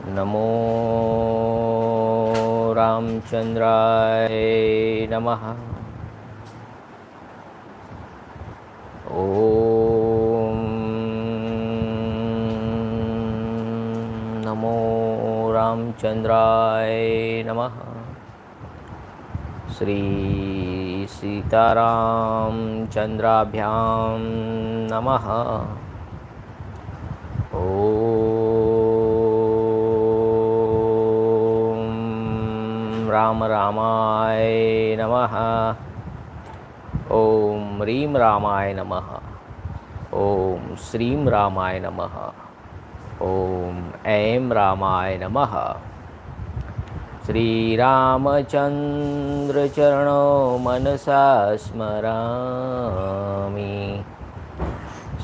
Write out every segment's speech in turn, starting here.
नमो रामचंद्राय नमः। ओम नमो रामचंद्राय नमः। श्री सीतारामचंद्राभ्यां नमः। राम रामाय नमः। ओम ह्रीं रामाय नमः। ओम श्रीं रामाय नमः। ओम ऐं रामाय नमः। श्री रामचंद्र चरणो मनसा स्मरामि।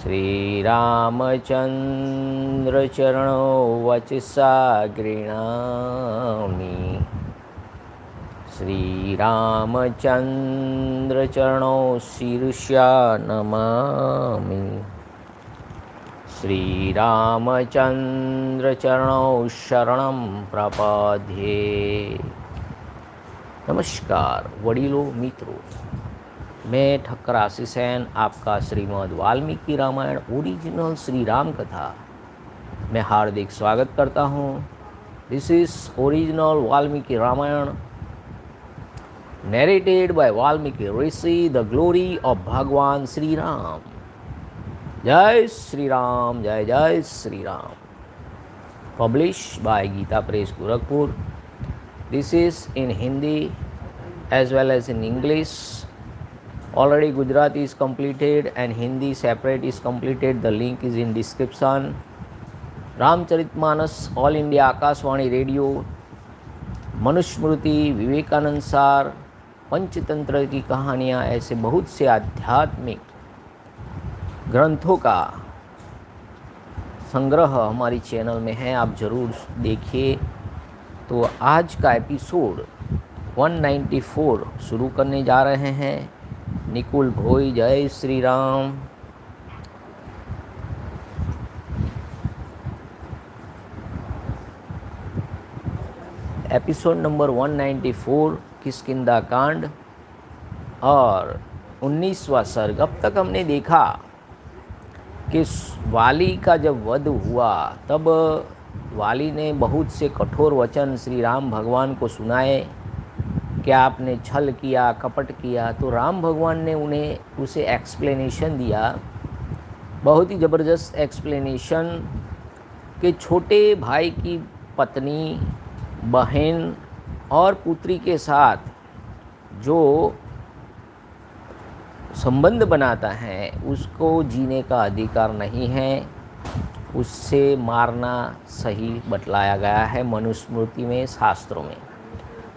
श्री रामचंद्र चरणो वचसा गृह्णामि। श्री रामचंद्र चरणो शीर्षा नमामि। श्री रामचंद्र चरणो शरणं प्रपद्ये। नमस्कार वडीलों मित्रों, मैं ठक्कर आशीष आपका श्रीमद वाल्मीकि रामायण ओरिजिनल श्री राम कथा में हार्दिक स्वागत करता हूँ। This is original Valmiki Ramayan narrated by Valmiki Rishi, the glory of Bhagwan Shri Ram. Jai Shri Ram, Jai Jai Shri Ram. Published by Gita Press Gorakhpur. This is in Hindi as well as in English. Already Gujarati is completed and Hindi separate is completed. The link is in description. Ramcharitmanas, All India Akashvani Radio, Manusmriti, Vivekanand Saar, Panchatantra की कहानियाँ, ऐसे बहुत से आध्यात्मिक ग्रंथों का संग्रह हमारी चैनल में है, आप ज़रूर देखिए। तो आज का एपिसोड 194 शुरू करने जा रहे हैं। निकुल भोई, जय श्री राम। एपिसोड नंबर 194 किष्किंधाकांड और 19वां सर्ग। अब तक हमने देखा कि वाली का जब वध हुआ तब वाली ने बहुत से कठोर वचन श्री राम भगवान को सुनाए कि आपने छल किया, कपट किया। तो राम भगवान ने उसे एक्सप्लेनेशन दिया, बहुत ही ज़बरदस्त एक्सप्लेनेशन, कि छोटे भाई की पत्नी, बहन और पुत्री के साथ जो संबंध बनाता है उसको जीने का अधिकार नहीं है, उससे मारना सही बतलाया गया है मनुस्मृति में, शास्त्रों में।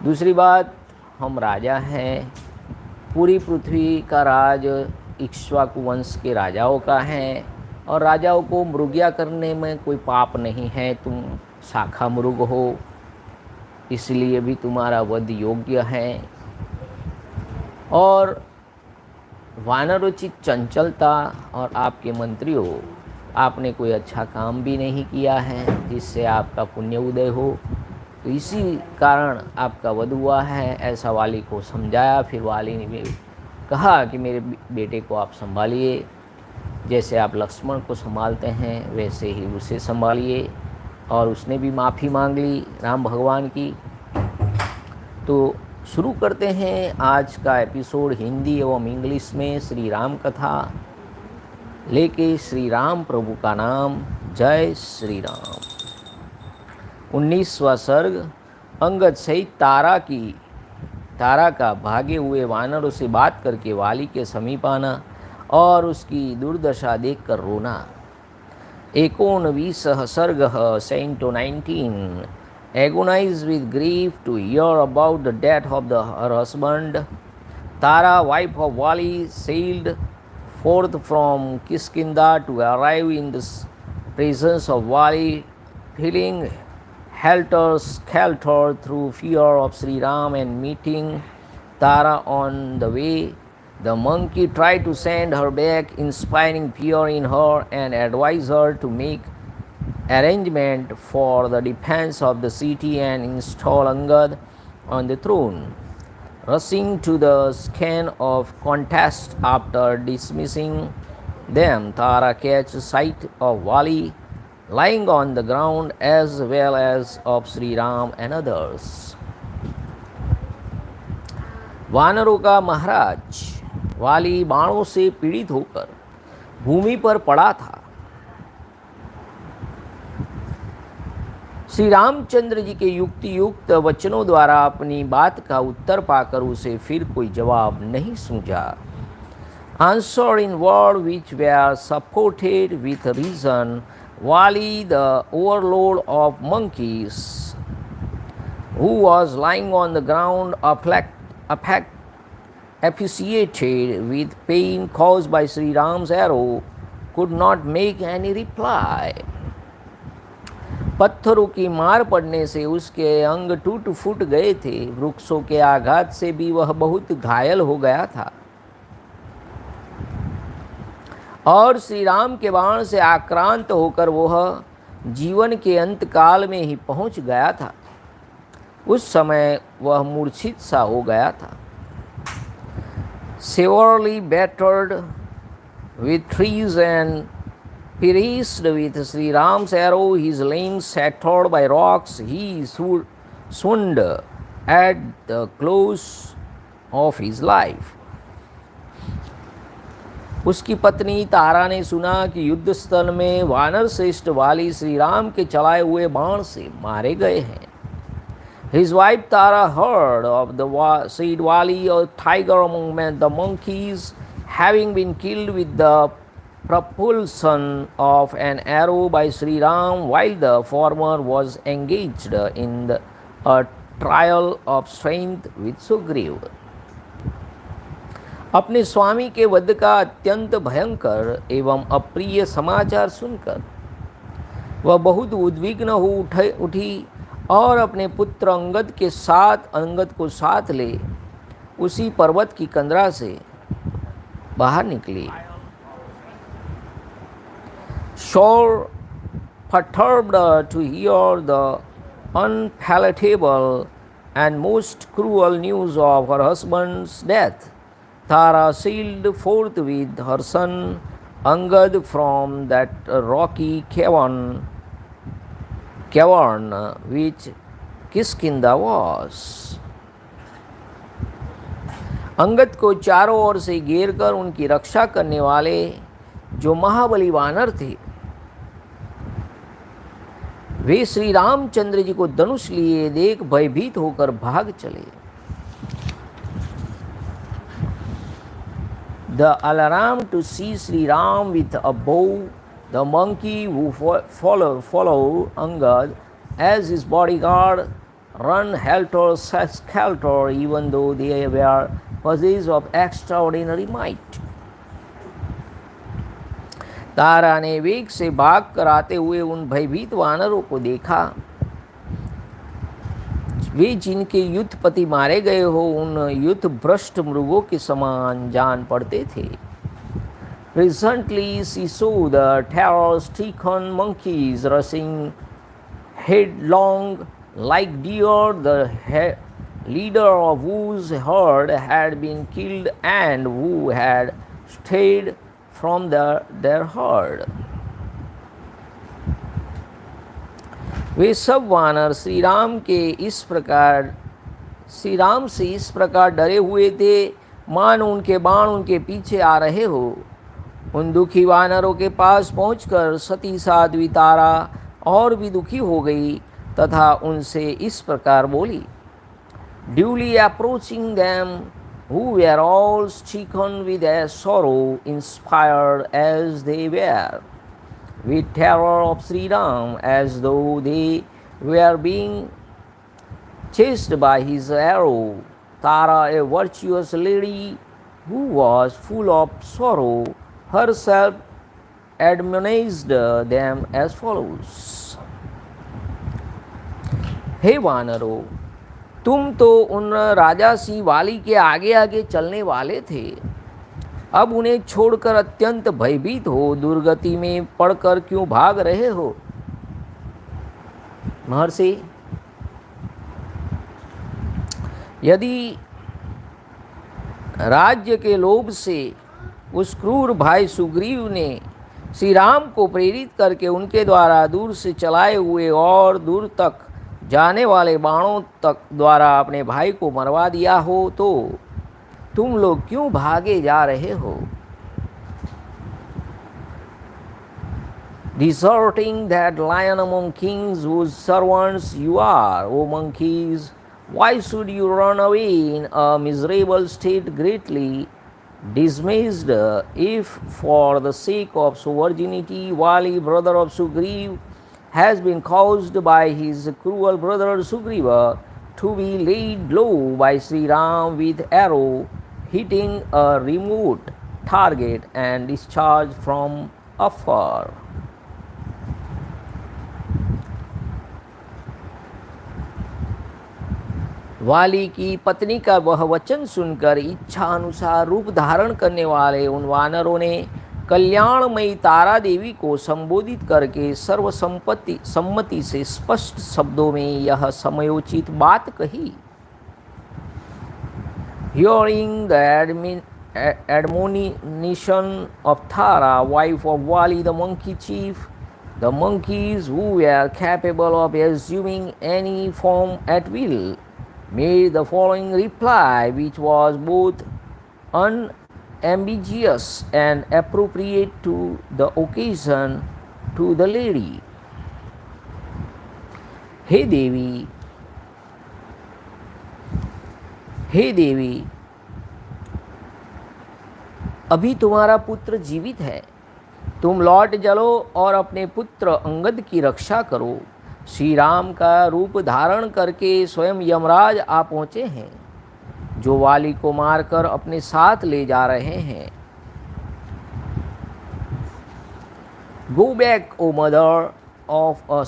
दूसरी बात, हम राजा हैं, पूरी पृथ्वी का राज इक्ष्वाकु वंश के राजाओं का है और राजाओं को मृग्या करने में कोई पाप नहीं है। तुम शाखा मृग हो, इसलिए भी तुम्हारा वध योग्य है। और वानरोचित चंचलता और आपके मंत्रियों, आपने कोई अच्छा काम भी नहीं किया है जिससे आपका पुण्य उदय हो, तो इसी कारण आपका वध हुआ है, ऐसा वाली को समझाया। फिर वाली ने भी कहा कि मेरे बेटे को आप संभालिए, जैसे आप लक्ष्मण को संभालते हैं वैसे ही उसे संभालिए। और उसने भी माफ़ी मांग ली राम भगवान की। तो शुरू करते हैं आज का एपिसोड हिंदी एवं इंग्लिश में। श्री राम कथा लेके श्री राम प्रभु का नाम। जय श्री राम। 19वां सर्ग। अंगद सहित तारा का भागे हुए वानरों से बात करके वाली के समीप आना और उसकी दुर्दशा देखकर रोना। 19 सर्गः Canto 19। Agonized with grief to hear about the death of her husband, Tara, wife of Vali, sailed forth from Kiskindha to arrive in the presence of Vali, feeling helter-skelter through fear of Sri Ram. And meeting Tara on the way, the monkey tried to send her back, inspiring fear in her and advised her to make arrangement for the defense of the city and install Angad on the throne. Rushing to the scene of contest after dismissing them, Tara catches sight of Vali lying on the ground as well as of Shri Ram and others. वानरों का महाराज वाली बाणों से पीड़ित होकर भूमि पर पड़ा था। श्री रामचंद्र जी के युक्ति युक्त वचनों द्वारा अपनी बात का उत्तर पाकर उसे फिर कोई जवाब नहीं सूझा। Answer in word which were supported with reason, Vali, the overlord of monkeys, who was lying on the ground asphyxiated with pain caused by Sri Ram's arrow, could not make any reply. पत्थरों की मार पड़ने से उसके अंग टूट फूट गए थे। वृक्षों के आघात से भी वह बहुत घायल हो गया था और श्री राम के बाण से आक्रांत होकर वह जीवन के अंत काल में ही पहुंच गया था। उस समय वह मूर्छित सा हो गया था। Severely battered with trees and pierced with Sri Ram's arrow, his limbs shattered by rocks, he swooned at the close of his life. उसकी पत्नी तारा ने सुना कि युद्ध स्थल में वानर श्रेष्ठ वाली श्री राम के चलाए हुए बाण से मारे गए हैं। His wife Tara heard of the said Vali, a tiger among the monkeys, having been killed with the propulsion of an arrow by Sri Ram while the former was engaged in a trial of strength with Sugriv. अपने स्वामी के वध का अत्यंत भयंकर एवं अप्रिय समाचार सुनकर वह बहुत उद्विग्न हो उठी और अपने पुत्र अंगद को साथ ले उसी पर्वत की कंदरा से बाहर निकली। Sure perturbed to hear the unpalatable and most cruel news of her husband's death, Tara sailed forth with her son Angad from that rocky cavern which किस्किंधा was. Angad को चारों ओर से घेर कर उनकी रक्षा करने वाले जो महाबली वानर थे, वे श्री रामचंद्र जी को धनुष लिए देख भयभीत होकर भाग चले। The alarm to see Sri Ram with a bow, the monkey who follow Angad as his bodyguard run helter-skelter, even though they were possessed of extraordinary might. तारा ने वेग से भाग कर आते हुए उन भयभीत वानरों को देखा। वे जिनके युद्धपति मारे गए हो उन युद्ध भ्रष्ट मृगों के समान जान पड़ते थे। Presently she saw the terror-stricken monkeys rushing headlong like deer, the leader of whose herd had been killed and who had strayed from their herd. वे सब वानर श्री राम से इस प्रकार डरे हुए थे मानो उनके बाण उनके पीछे आ रहे हो। उन दुखी वानरों के पास पहुंचकर सती साध्वी तारा और भी दुखी हो गई तथा उनसे इस प्रकार बोली। Duly approaching them, who were all stricken with a sorrow, inspired as they were with terror of Sri Ram, as though they were being chased by his arrow, Tara, a virtuous lady who was full of sorrow, herself admonished them as follows. हे वानरों, तुम तो उन राजा सिंह वाली के आगे आगे चलने वाले थे, अब उन्हें छोड़कर अत्यंत भयभीत हो दुर्गति में पड़कर क्यों भाग रहे हो। महर्षि, यदि राज्य के लोभ से उस क्रूर भाई सुग्रीव ने श्री राम को प्रेरित करके उनके द्वारा दूर से चलाए हुए और दूर तक जाने वाले बाणों तक द्वारा अपने भाई को मरवा दिया हो, तो तुम लोग क्यों भागे जा रहे हो? Deserting that lion among kings whose servants you are, O monkeys, why should you run away in a miserable state, greatly dismayed, if for the sake of so virginity, Vali, brother of Sugriv, has been caused by his cruel brother Sugriva to be laid low by Sri Ram with arrow, hitting a remote target and discharged from afar. वाली की पत्नी का वह वचन सुनकर इच्छा अनुसार रूप धारण करने वाले उन वानरों ने कल्याणमयी तारा देवी को संबोधित करके सर्वसम्मति से स्पष्ट शब्दों में यह समयोचित बात कही। Hearing the admonition of Tara, wife of Vali the monkey chief, the monkeys, who were capable of assuming any form at will, made the following reply, which was both unambiguous and appropriate to the occasion, to the lady. हे देवी, अभी तुम्हारा पुत्र जीवित है, तुम लौट चलो और अपने पुत्र अंगद की रक्षा करो। श्री राम का रूप धारण करके स्वयं यमराज आ पहुँचे हैं, जो वाली को मारकर अपने साथ ले जा रहे हैं। Go back, O mother of a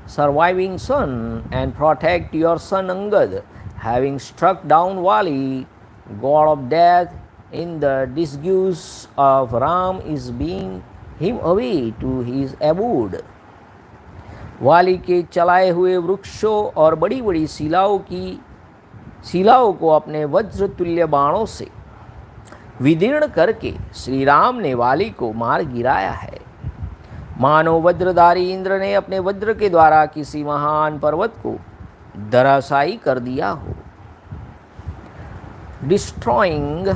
surviving son, and protect your son Angad, having struck down Vali, god of death, in the disguise of Ram is being him away to his abode. वाली के चलाए हुए वृक्षों और बड़ी बड़ी शिलाओं को अपने वज्र तुल्य बाणों से विदीर्ण करके श्री राम ने वाली को मार गिराया है, मानो वज्रधारी इंद्र ने अपने वज्र के द्वारा किसी महान पर्वत को धराशायी कर दिया हो। Destroying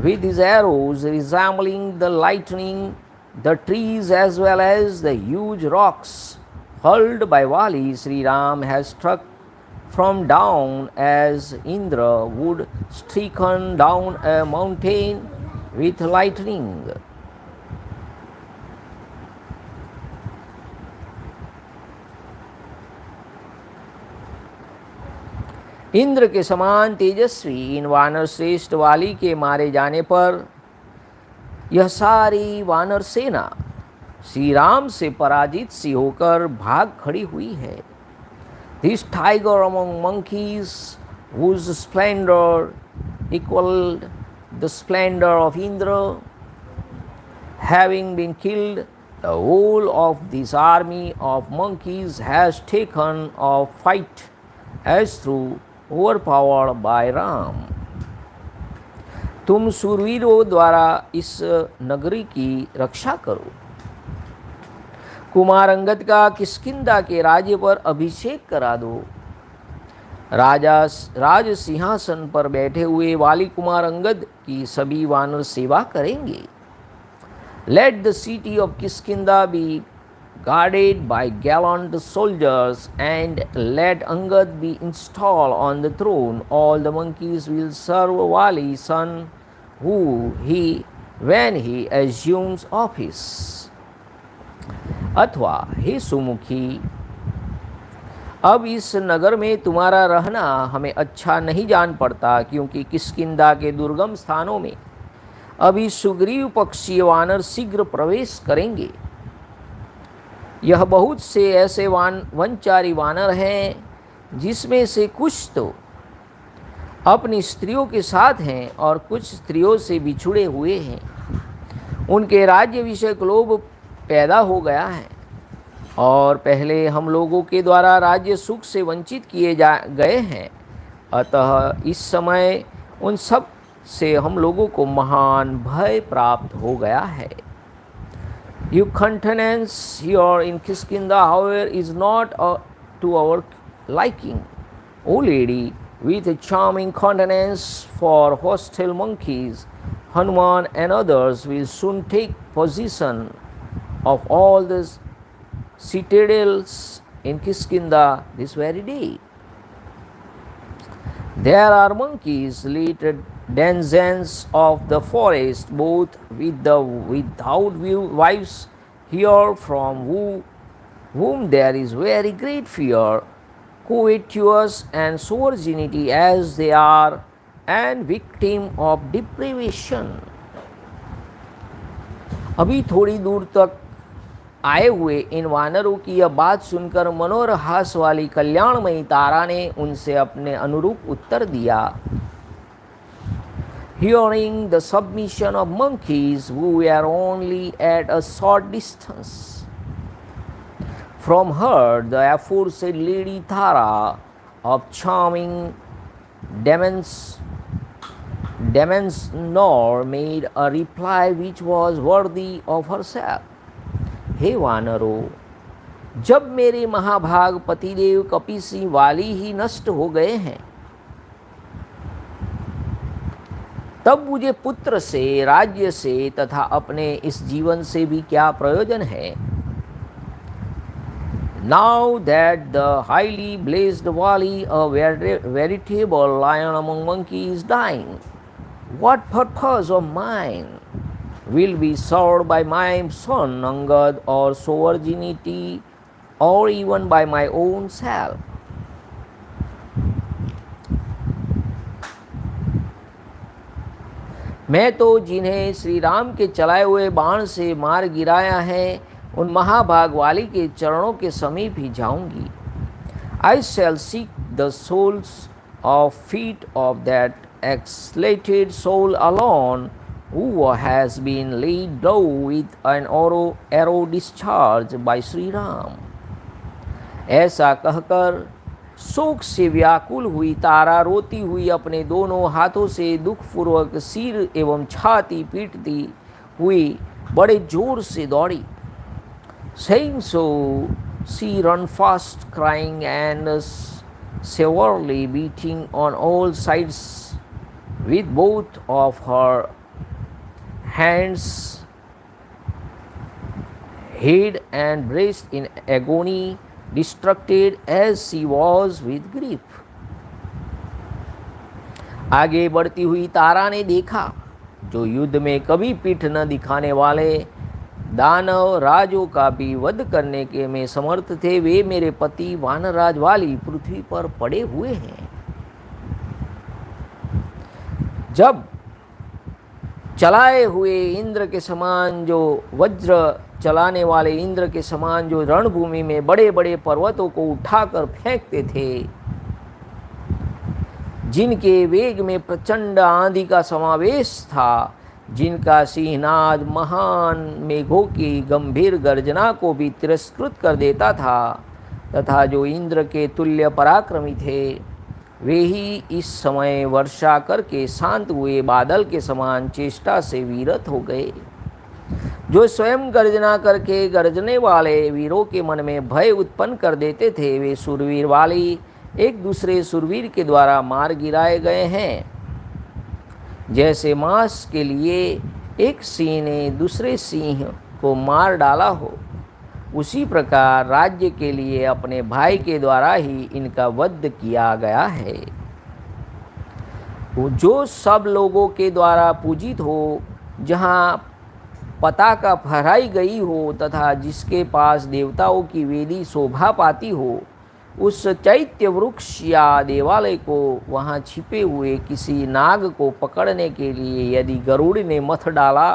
with his arrows, resembling the lightning, the trees as well as the huge rocks hurled by Vali, Sri Ram has struck from down as Indra would stricken down a mountain with lightning. Indra के समान तेजस्वी इन वानर श्रेष्ठ वाली के मारे जाने पर यह सारी वानर सेना श्री राम से पराजित सी होकर भाग खड़ी हुई है। This tiger among monkeys, whose splendor equaled the splendor of Indra, having been killed, the whole of this army of monkeys has taken a fight as through overpowered by Ram. तुम शूरवीरों द्वारा इस नगरी की रक्षा करो, कुमार अंगद का किष्किंधा के राज्य पर अभिषेक करा दो। राज सिंहासन पर बैठे हुए वाली कुमार अंगद की सभी वानर सेवा करेंगे। Let the city of Kiskindha be guarded by gallant soldiers, and let Angad be installed on the throne. All the monkeys will serve Vali, son, when he assumes office. अथवा हे सुमुखी, अब इस नगर में तुम्हारा रहना हमें अच्छा नहीं जान पड़ता, क्योंकि किष्किंधा के दुर्गम स्थानों में अभी सुग्रीव पक्षीय वानर शीघ्र प्रवेश करेंगे। यह बहुत से ऐसे वनचारी वानर हैं, जिसमें से कुछ तो अपनी स्त्रियों के साथ हैं और कुछ स्त्रियों से बिछुड़े हुए हैं। उनके राज्य विषयक लोभ पैदा हो गया है। और पहले हम लोगों के द्वारा राज्य सुख से वंचित किए जा गए हैं, अतः इस समय उन सब से हम लोगों को महान भय प्राप्त हो गया है। Your countenance here in Kiskinda, however, is not to our liking. O lady, with a charming countenance for hostile monkeys, Hanuman and others will soon take possession of all the citadels in Kiskinda this very day. There are monkeys littered denizens of the forest, both with the without wives here, from whom there is very great fear, covetous and so virginity as they are, and victim of deprivation. अभी थोड़ी दूर तक आए हुए इन वानरों की यह बात सुनकर मनोहर हास वाली कल्याणमयी तारा ने उनसे अपने अनुरूप उत्तर दिया। Hearing the submission of monkeys who were only at a short distance from her, the aforesaid lady Tara of charming demeanor made a reply which was worthy of herself. हे वानरों, जब मेरे महाभाग पतिदेव कपि सिंह वाली ही नष्ट हो गए हैं, तब मुझे पुत्र से, राज्य से तथा अपने इस जीवन से भी क्या प्रयोजन है। Now that the highly blessed Vali, a veritable lion among monkeys, is dying, what purpose of mine will be served by my son Angad, or so virginity, or even by my own self? मैं तो जिन्हें श्री राम के चलाए हुए बाण से मार गिराया है, उन महाभाग वाली के चरणों के समीप ही जाऊंगी। I shall seek the souls of feet of that exalted soul alone, who has been laid low with an arrow discharged by Shri Ram. ऐसा कहकर शोक से व्याकुल हुई तारा रोती हुई अपने दोनों हाथों से दुखपूर्वक सिर एवं छाती पीटती हुई बड़े जोर से दौड़ी। Saying so, she ran fast, crying and severely beating on all sides with both of her hands, head and breast in agony, distracted as she was with grief. आगे बढ़ती हुई तारा ने देखा, जो युद्ध में कभी पीठ न दिखाने वाले दानव राजों का भी वध करने के में समर्थ थे, वे मेरे पति वानराज वाली पृथ्वी पर पड़े हुए हैं। जब चलाए हुए इंद्र के समान, जो वज्र चलाने वाले इंद्र के समान, जो रणभूमि में बड़े बड़े पर्वतों को उठाकर फेंकते थे, जिनके वेग में प्रचंड आंधी का समावेश था, जिनका सिंहनाद महान मेघों की गंभीर गर्जना को भी तिरस्कृत कर देता था, तथा जो इंद्र के तुल्य पराक्रमी थे, वे ही इस समय वर्षा करके शांत हुए बादल के समान चेष्टा से विरत हो गए। जो स्वयं गर्जना करके गर्जने वाले वीरों के मन में भय उत्पन्न कर देते थे, वे सुरवीर वाली एक दूसरे सुरवीर के द्वारा मार गिराए गए हैं। जैसे मांस के लिए एक सिंह ने दूसरे सिंह को मार डाला हो, उसी प्रकार राज्य के लिए अपने भाई के द्वारा ही इनका वध किया गया है। जो सब लोगों के द्वारा पूजित हो, जहाँ पताका फहराई गई हो तथा जिसके पास देवताओं की वेदी शोभा पाती हो, उस चैत्य वृक्ष या देवालय को वहाँ छिपे हुए किसी नाग को पकड़ने के लिए यदि गरुड़ ने मथ डाला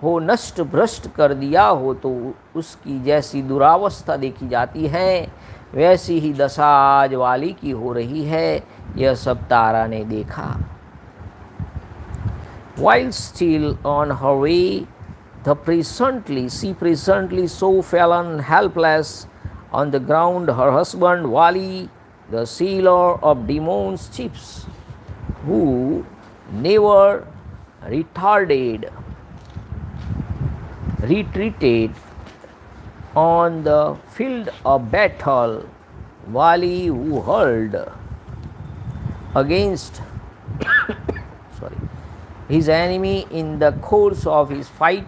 हो, नष्ट भ्रष्ट कर दिया हो, तो उसकी जैसी दुरावस्था देखी जाती है, वैसी ही दशा आज वाली की हो रही है। यह सब तारा ने देखा। While still on her way, She presently so fallen helpless on the ground, her husband Vali, the sealer of demons' chips, who never retreated on the field of battle, Vali, who hurled against his enemy in the course of his fight,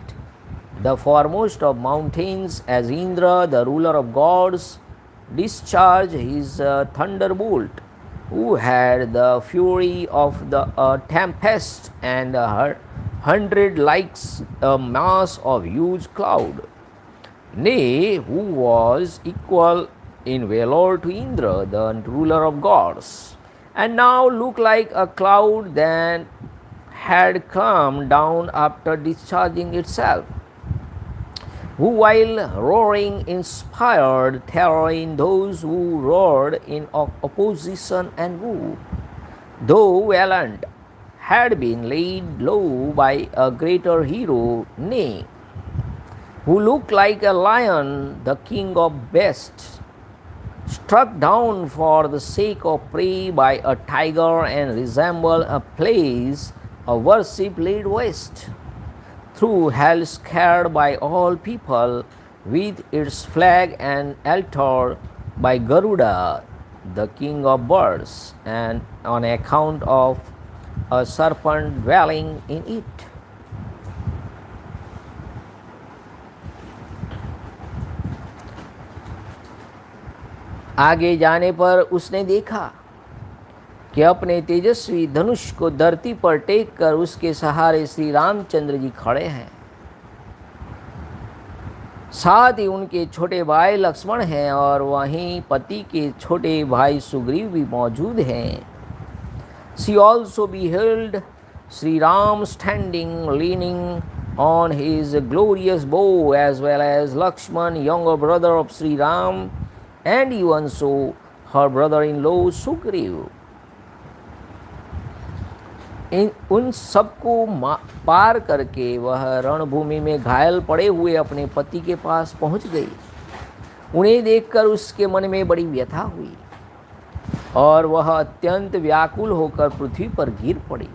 the foremost of mountains, as Indra, the ruler of gods, discharged his thunderbolt, who had the fury of the tempest and 100 likes a mass of huge cloud. Nay, who was equal in valor to Indra, the ruler of gods, and now looked like a cloud that had come down after discharging itself, who while roaring inspired terror in those who roared in opposition, and who, though valiant, had been laid low by a greater hero, nay, who looked like a lion, the king of beasts, struck down for the sake of prey by a tiger, and resembled a place of worship laid waste through hell, scared by all people, with its flag and altar by Garuda, the king of birds, and on account of a serpent dwelling in it. आगे जाने पर उसने देखा कि अपने तेजस्वी धनुष को धरती पर टेक कर उसके सहारे श्री रामचंद्र जी खड़े हैं, साथ ही उनके छोटे भाई लक्ष्मण हैं और वहीं पति के छोटे भाई सुग्रीव भी मौजूद हैं. She also beheld Sri Ram standing leaning on his glorious bow, as well as Lakshman, younger brother of Sri Ram, and even so her brother-in-law Sugriv. उन सबको पार करके वह रणभूमि में घायल पड़े हुए अपने पति के पास पहुंच गई. उन्हें देखकर उसके मन में बड़ी व्यथा हुई और वह अत्यंत व्याकुल होकर पृथ्वी पर गिर पड़ी.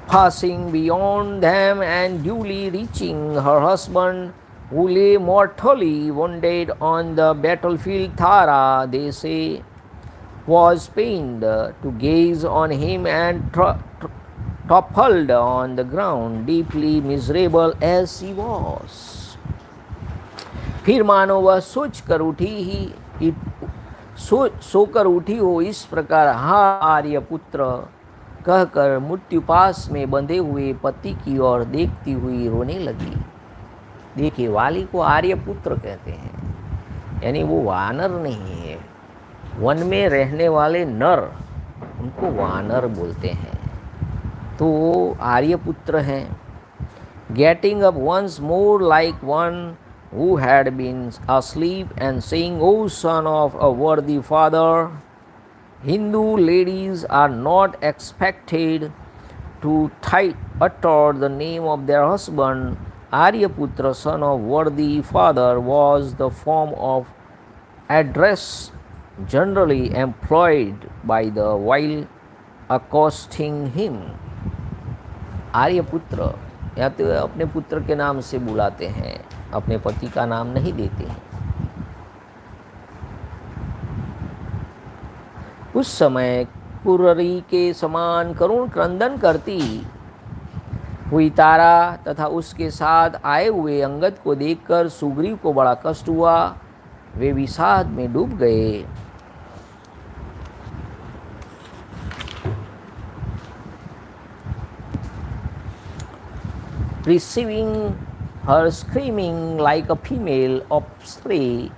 Passing beyond them and duly reaching her husband, who lay mortally wounded on the battlefield, Thara, they say, was pained to gaze on him and toppled on the ground, deeply miserable as he was. फिर मानो वह सोकर उठी हो इस प्रकार, हा आर्यपुत्र, कहकर मृत्युपास में बंधे हुए पति की ओर देखती हुई रोने लगी. देखिए, वाली को आर्यपुत्र कहते हैं, यानी वो वानर नहीं है. वन में रहने वाले नर, उनको वानर बोलते हैं, तो आर्यपुत्र हैं. Getting up once more like one who had been asleep, and saying, O son of a worthy father, Hindu ladies are not expected to utter the name of their husband. Aryaputra, son of worthy father, was the form of address generally employed by the while accosting him. आर्यपुत्र या तो अपने पुत्र के नाम से बुलाते हैं, अपने पति का नाम नहीं देते हैं. उस समय कुररी के समान करुण क्रंदन करती हुई तारा तथा उसके साथ आए हुए अंगद को देखकर सुग्रीव को बड़ा कष्ट हुआ. वे विषाद में डूब गए. Receiving her screaming like a female of prey,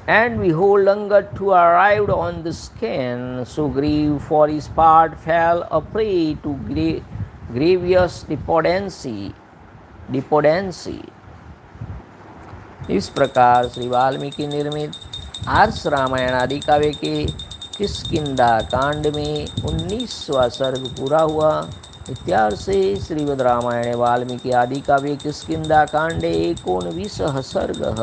and behold, Angad too arrived on the scene. Sugriv for his part fell a prey to grievous despondency. इस प्रकार श्री वाल्मीकि निर्मित आर्ष रामायण आदि काव्य के किष्किंधा कांड में 19वां सर्ग पूरा हुआ. इत्यार्षे श्रीमद् रामायणे वाल्मीकि आदि काव्ये किष्किन्धाकाण्डे 19 सर्गः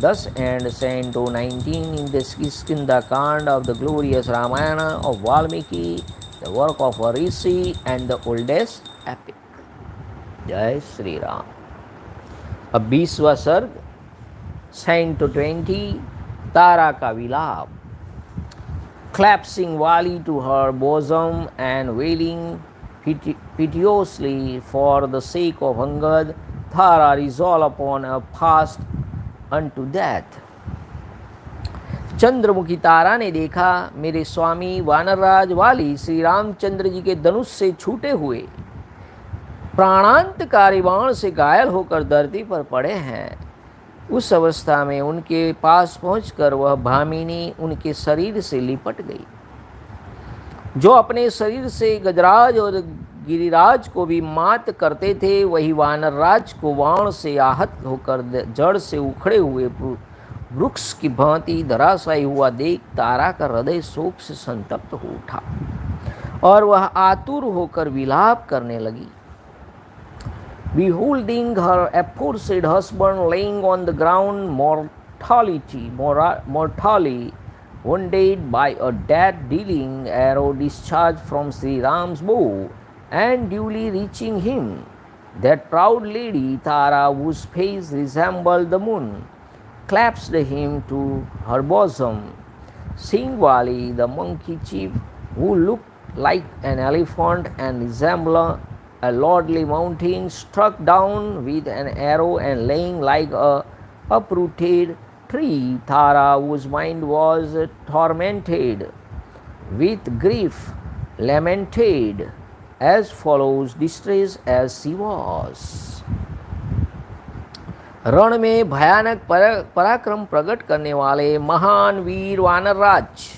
10 and Canto 19 in the Kiskindhakanda of the glorious Ramayana of Valmiki, the work of a rishi and the oldest epic. जय श्री राम। अब 20वां सर्ग Canto 20 तारा का विलाप। Clasping Vali to her bosom and wailing piteously for the sake of Angad, Tara resolved upon a fast unto death. Chandramukhi तारा ने देखा मेरे स्वामी वानरराज वाली श्री रामचंद्र जी के धनुष से छूटे हुए प्राणांतकारी बाण से घायल होकर धरती पर पड़े हैं। उस अवस्था में उनके पास पहुंचकर वह भामिनी उनके शरीर से लिपट गई। जो अपने शरीर से गजराज और गिरिराज को भी मात करते थे, वही वानरराज को बाण से आहत होकर जड़ से उखड़े हुए वृक्ष की भांति धराशायी हुआ देख तारा का हृदय शोक से संतप्त हो उठा और वह आतुर होकर विलाप करने लगी। Beholding her aforesaid husband laying on the ground mortally wounded by a death-dealing arrow discharged from Sri Ram's bow and duly reaching him, that proud lady Tara, whose face resembled the moon, clasped him to her bosom. Seeing Vali, the monkey chief, who looked like an elephant and resembled a lordly mountain, struck down with an arrow and laying like a uprooted tree, Tara, whose mind was tormented with grief, lamented as follows, distressed as she was. रण में भयानक पराक्रम प्रकट करने वाले महान वीर वानरराज,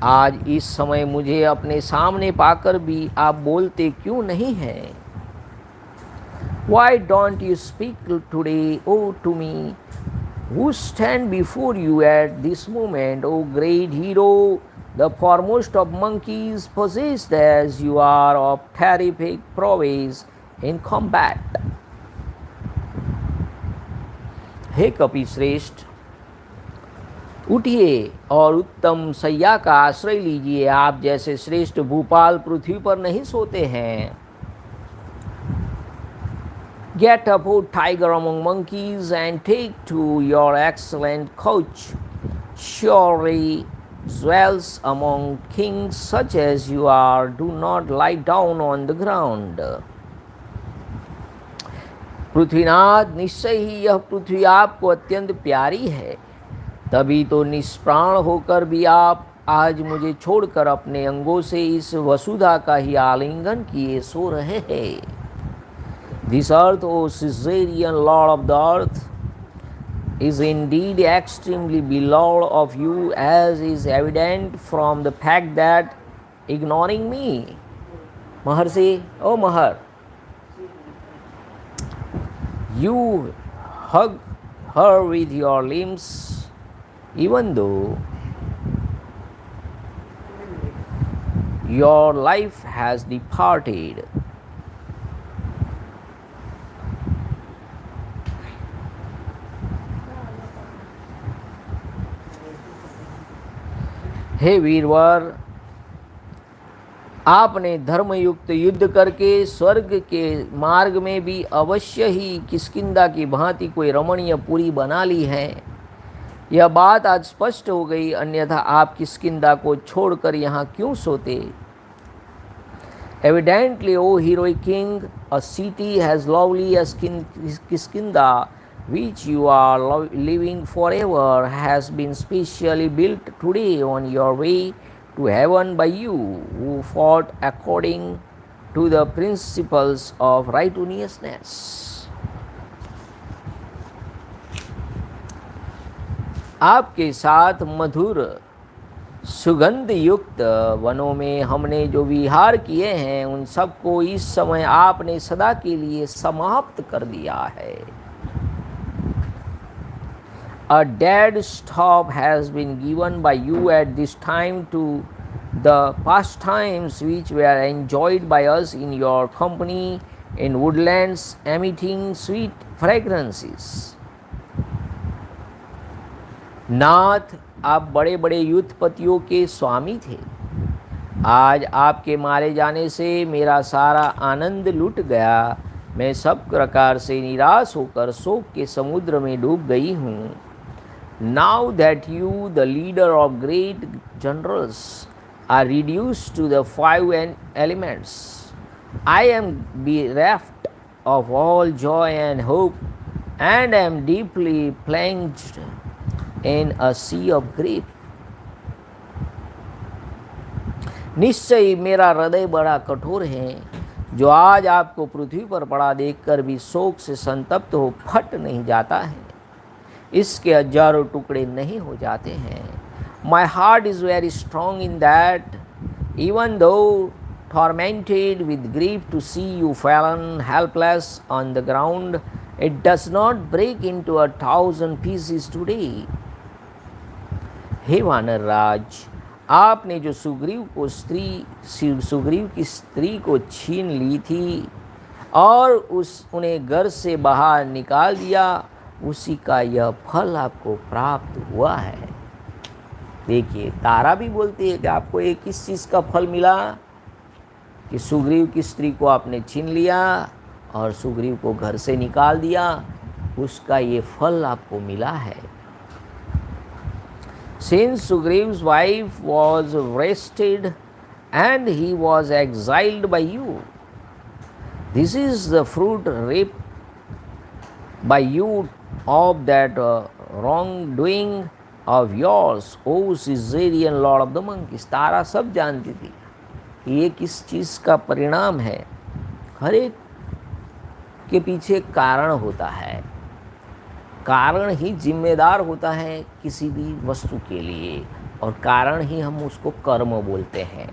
आज इस समय मुझे अपने सामने पाकर भी आप बोलते क्यों नहीं हैं? Why don't you speak today, O to me, who stand before you at this moment, O great hero, the foremost of monkeys, possessed as you are of terrific prowess in combat? हे कपि श्रेष्ठ, उठिए और उत्तम सैया का आश्रय लीजिए। आप जैसे श्रेष्ठ भूपाल पृथ्वी पर नहीं सोते हैं। Get up, O tiger among monkeys, and take to your excellent couch. Surely dwells among kings such as you are, do not lie down on the ground. Prithvinath, निश्चय ही यह पृथ्वी आपको अत्यंत प्यारी है, तभी तो निष्प्राण होकर भी आप आज मुझे छोड़कर अपने अंगों से इस वसुधा का ही आलिंगन किए सो रहे हैं। This earth, O Caesarian Lord of the earth, is indeed extremely beloved of you, as is evident from the fact that, ignoring me, Maharshi, O Mahar, you hug her with your limbs, even though your life has departed. हे वीरवर, आपने धर्मयुक्त युद्ध करके स्वर्ग के मार्ग में भी अवश्य ही किष्किंधा की भांति कोई रमणीय पुरी बना ली है। यह बात आज स्पष्ट हो गई, अन्यथा आप किष्किंधा को छोड़कर यहाँ क्यों सोते? Evidently, O heroic king, a city as lovely as Kiskindha, which you are living forever, has been specially built today on your way to heaven by you, who fought according to the principles of righteousness. आपके साथ मधुर सुगंध युक्त वनों में हमने जो विहार किए हैं, उन सबको इस समय आपने सदा के लिए समाप्त कर दिया है। A dead stop has been given by you at this time to the pastimes which were enjoyed by us in your company in woodlands emitting sweet fragrances. नाथ, आप बड़े बड़े युद्धपतियों के स्वामी थे। आज आपके मारे जाने से मेरा सारा आनंद लुट गया। मैं सब प्रकार से निराश होकर शोक के समुद्र में डूब गई हूँ। Now that you, the leader of great generals, are reduced to the five elements, I am bereft of all joy and hope, and am deeply plunged in a sea of grief. निश्चय मेरा हृदय बड़ा कठोर है, जो आज आपको पृथ्वी पर पड़ा देखकर भी शोक से संतप्त हो फट नहीं जाता है, इसके हजारों टुकड़े नहीं हो जाते हैं। My heart is very strong in that, even though tormented with grief to see you fallen helpless on the ground, it does not break into 1,000 pieces today. हे वानर राज, आपने जो सुग्रीव की स्त्री को छीन ली थी और उन्हें घर से बाहर निकाल दिया, उसी का यह फल आपको प्राप्त हुआ है। देखिए, तारा भी बोलती है कि आपको एक किस चीज़ का फल मिला, कि सुग्रीव की स्त्री को आपने छीन लिया और सुग्रीव को घर से निकाल दिया, उसका ये फल आपको मिला है। Since Sugriva's wife was arrested and he was exiled by you, this is the fruit reaped by you of that wrongdoing of yours, O Caesarian Lord of the Monkeys. तारा सब जानती थी कि ये किस चीज़ का परिणाम है। हर एक के पीछे कारण होता है, कारण ही जिम्मेदार होता है किसी भी वस्तु के लिए, और कारण ही हम उसको कर्म बोलते हैं।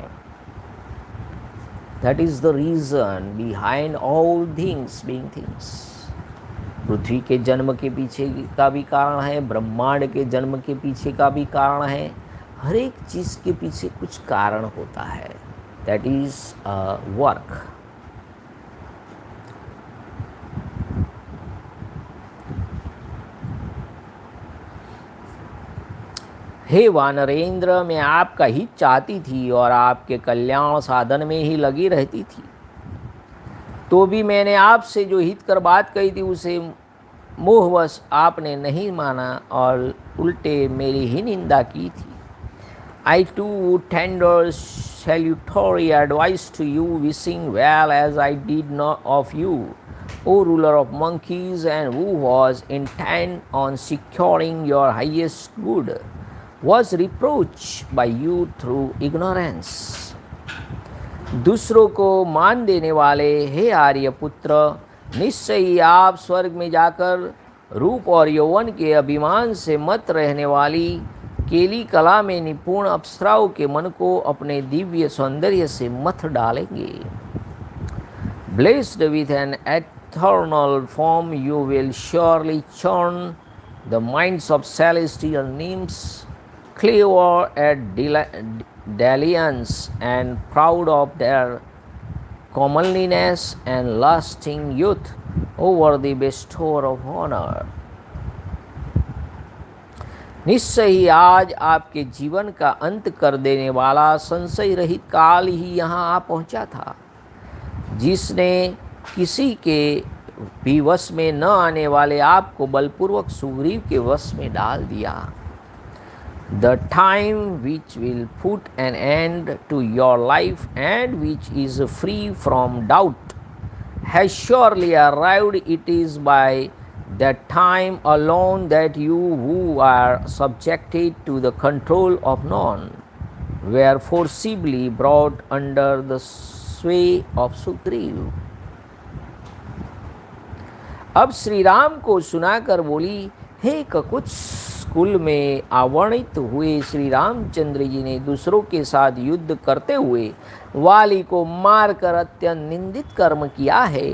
That is the reason behind all things being things. पृथ्वी के जन्म के पीछे का भी कारण है, ब्रह्मांड के जन्म के पीछे का भी कारण है। हर एक चीज़ के पीछे कुछ कारण होता है। That is work. हे वानरेंद्र, मैं आपका हित चाहती थी और आपके कल्याण साधन में ही लगी रहती थी, तो भी मैंने आपसे जो हित कर बात कही थी उसे मोहवश आपने नहीं माना और उल्टे मेरी ही निंदा की थी। I too would tender salutary advice to you, wishing well as I did not of you, O ruler of monkeys, and who was intent on securing your highest good, was reproached by you through ignorance. दूसरों को मान देने वाले हे आर्यपुत्र, निश्चय ही आप स्वर्ग में जाकर रूप और यौवन के अभिमान से मत रहने वाली केली कला में निपुण अप्सराओं के मन को अपने दिव्य सौंदर्य से मथ डालेंगे। Blessed with an eternal form, you will surely charm the minds of celestial nymphs, clever at dalliance and proud of their comeliness and lasting youth over the bestower of honor. निश्चय ही आज आपके जीवन का अंत कर देने वाला संशय रहित काल ही यहाँ आ पहुँचा था, जिसने किसी के भी वश में न आने वाले आपको बलपूर्वक सुग्रीव के वश में डाल दिया। The time which will put an end to your life and which is free from doubt has surely arrived. It is by that time alone that you who are subjected to the control of none were forcibly brought under the sway of Sugriv. अब श्री राम को सुनाकर बोली, हे ककुत्स कुल में आवर्णित हुए श्री रामचंद्र जी ने दूसरों के साथ युद्ध करते हुए वाली को मारकर अत्यंत निंदित कर्म किया है।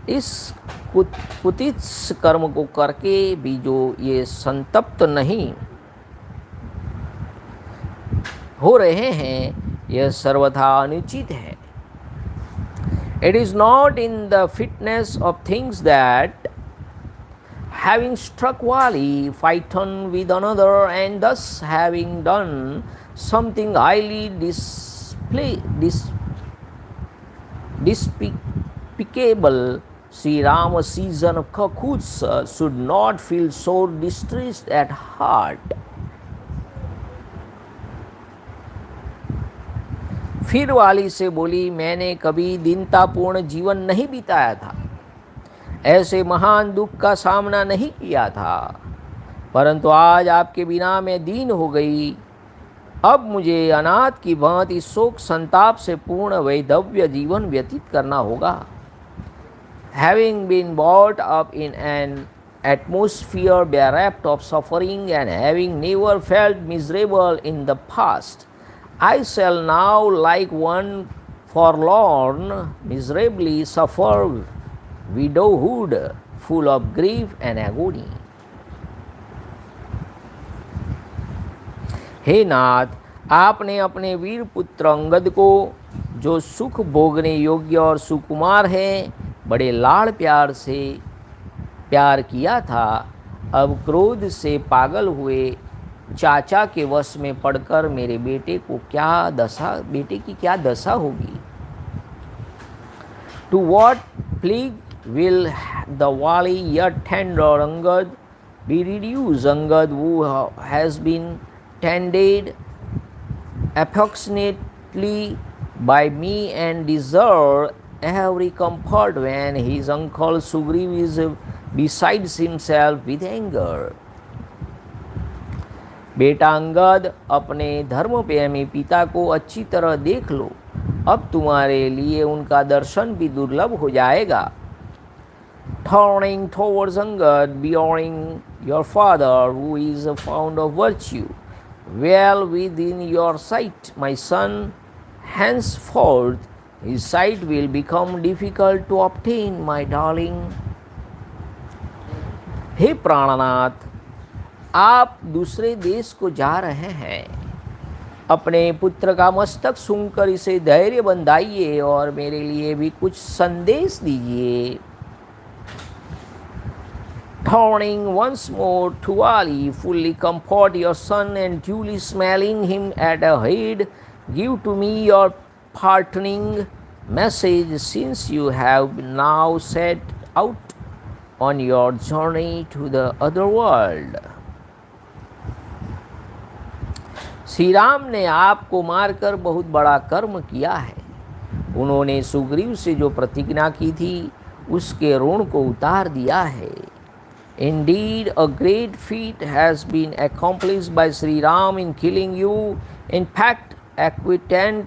इस कुत्सित कर्म को करके भी जो ये संतप्त नहीं हो रहे हैं, यह सर्वथा अनुचित है। It is not in the fitness of things that, having struck Wali, fight on with another, and thus having done something highly despicable, Sri Rama, season of Kakuts, should not feel so distressed at heart. फिर वाली से बोली, मैंने कभी दीनतापूर्ण जीवन नहीं बिताया था, ऐसे महान दुख का सामना नहीं किया था, परंतु आज आपके बिना मैं दीन हो गई। अब मुझे अनाथ की भांति शोक संताप से पूर्ण वैधव्य जीवन व्यतीत करना होगा। Having been brought up in an atmosphere bereft of suffering and having never felt miserable in the past, I shall now, like one forlorn, miserably suffer widowhood, full of grief and agony. हे नाथ, आपने अपने वीर पुत्र अंगद को, जो सुख भोगने योग्य और सुकुमार है, बड़े लाड़ प्यार से प्यार किया था। अब क्रोध से पागल हुए चाचा के वश में पड़कर मेरे बेटे की क्या दशा होगी। To what plague will the Wali yet tender Angad be reduced? Angad, who has been tended affectionately by me and deserve every comfort, when his uncle Sugriv is besides himself with anger. बेटा अंगद, अपने धर्म प्रेमी पिता को अच्छी तरह देख लो, अब तुम्हारे लिए उनका दर्शन भी दुर्लभ हो जाएगा। Turning towards Angad, beholding your father, who is found of virtue, well within your sight, my son, henceforth his sight will become difficult to obtain, my darling. हे प्राणनाथ, आप दूसरे देश को जा रहे हैं, अपने पुत्र का मस्तक सूंघकर इसे धैर्य बंधाइए और मेरे लिए भी कुछ संदेश दीजिए। Turning once more to Wali, fully comfort your son and duly smelling him at a head, give to me your parting message, since you have now set out on your journey to the other world. Shri Ram ने आपको मारकर बहुत बड़ा कर्म किया है। उन्होंने सुग्रीव से जो प्रतिज्ञा की थी, उसके ऋण को उतार दिया है। Indeed, a great feat has been accomplished by Sri Ram in killing you. In fact, acquittance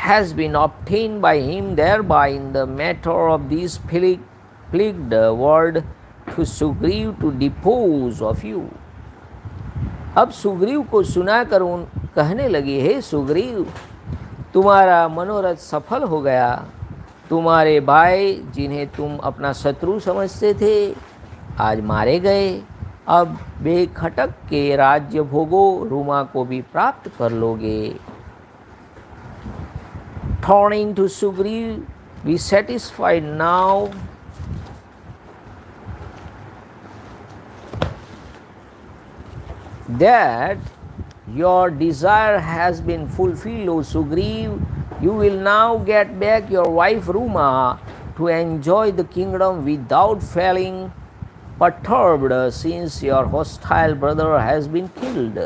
has been obtained by him thereby in the matter of this plagued world to Sugriv to depose of you. अब सुग्रीव को सुनाकर उन कहने लगे, हे सुग्रीव, तुम्हारा मनोरथ सफल हो गया। तुम्हारे भाई, जिन्हें तुम अपना शत्रु समझते थे, आज मारे गए। अब बेखटक के राज्य भोगो, रूमा को भी प्राप्त कर लोगे। Turning to Sugriv, be satisfied now that your desire has been fulfilled, O Sugriv. You will now get back your wife Ruma to enjoy the kingdom without feeling perturbed, since your hostile brother has been killed.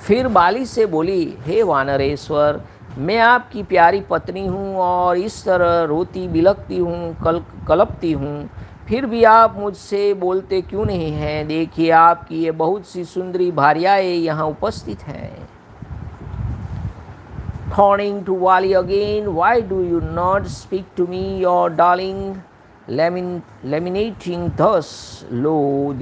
फिर बाली से बोली, हे वानरेश्वर, मैं आपकी प्यारी पत्नी हूँ और इस तरह रोती बिलखती हूँ, कलपती हूँ, फिर भी आप मुझसे बोलते क्यों नहीं हैं? देखिए, आपकी ये बहुत सी सुंदरी भार्याएँ यहाँ उपस्थित हैं। Turning to Wali again, why do you not speak to me, your darling, laminating thus? Lo,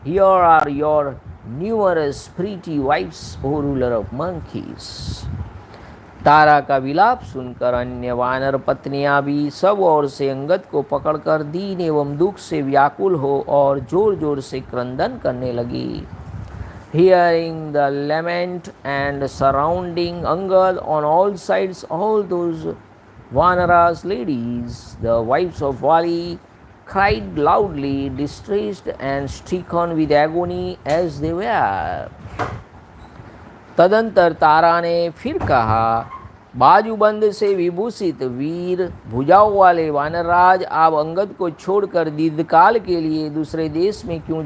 here are your numerous pretty wives, O ruler of monkeys. तारा का विलाप सुनकर अन्य वानर पत्नियां भी सब ओर से अंगद को पकड़कर दीन एवं दुख से व्याकुल हो और जोर जोर से क्रंदन करने लगी। Hearing the lament and surrounding Angad on all sides, all those Vanara's ladies, the wives of Vali, cried loudly, distressed and stricken with agony as they were. तदंतर तारा ने फिर कहा, बाजूबंद से विभूषित वीर भुजाओं वाले वानरराज, आप अंगद को छोड़कर दीर्घकाल के लिए दूसरे देश में क्यों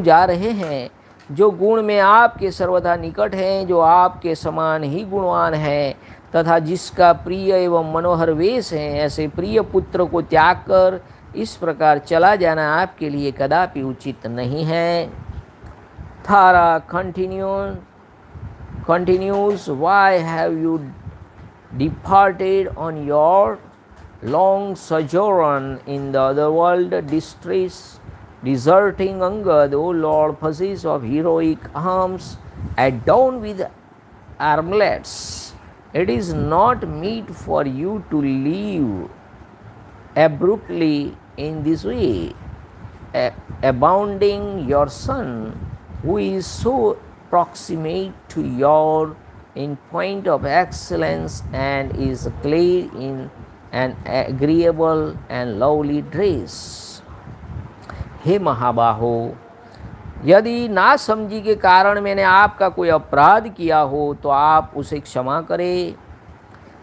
जा रहे हैं, जो गुण में आपके सर्वथा निकट हैं, जो आपके समान ही गुणवान है तथा जिसका प्रिय एवं मनोहर वेश है। ऐसे प्रिय पुत्र को त्याग कर इस प्रकार चला जाना आपके लिए कदापि उचित नहीं है। थारा continues, why have you departed on your long sojourn in the other world, deserting Angad, O Lord, possessed of heroic arms, adorned with armlets? It is not meet for you to leave abruptly in this way, abandoning your son, who is so proximate to you in point of excellence and is clad in an agreeable and lovely dress. हे महाबाहो, यदि ना समझी के कारण मैंने आपका कोई अपराध किया हो तो आप उसे क्षमा करें।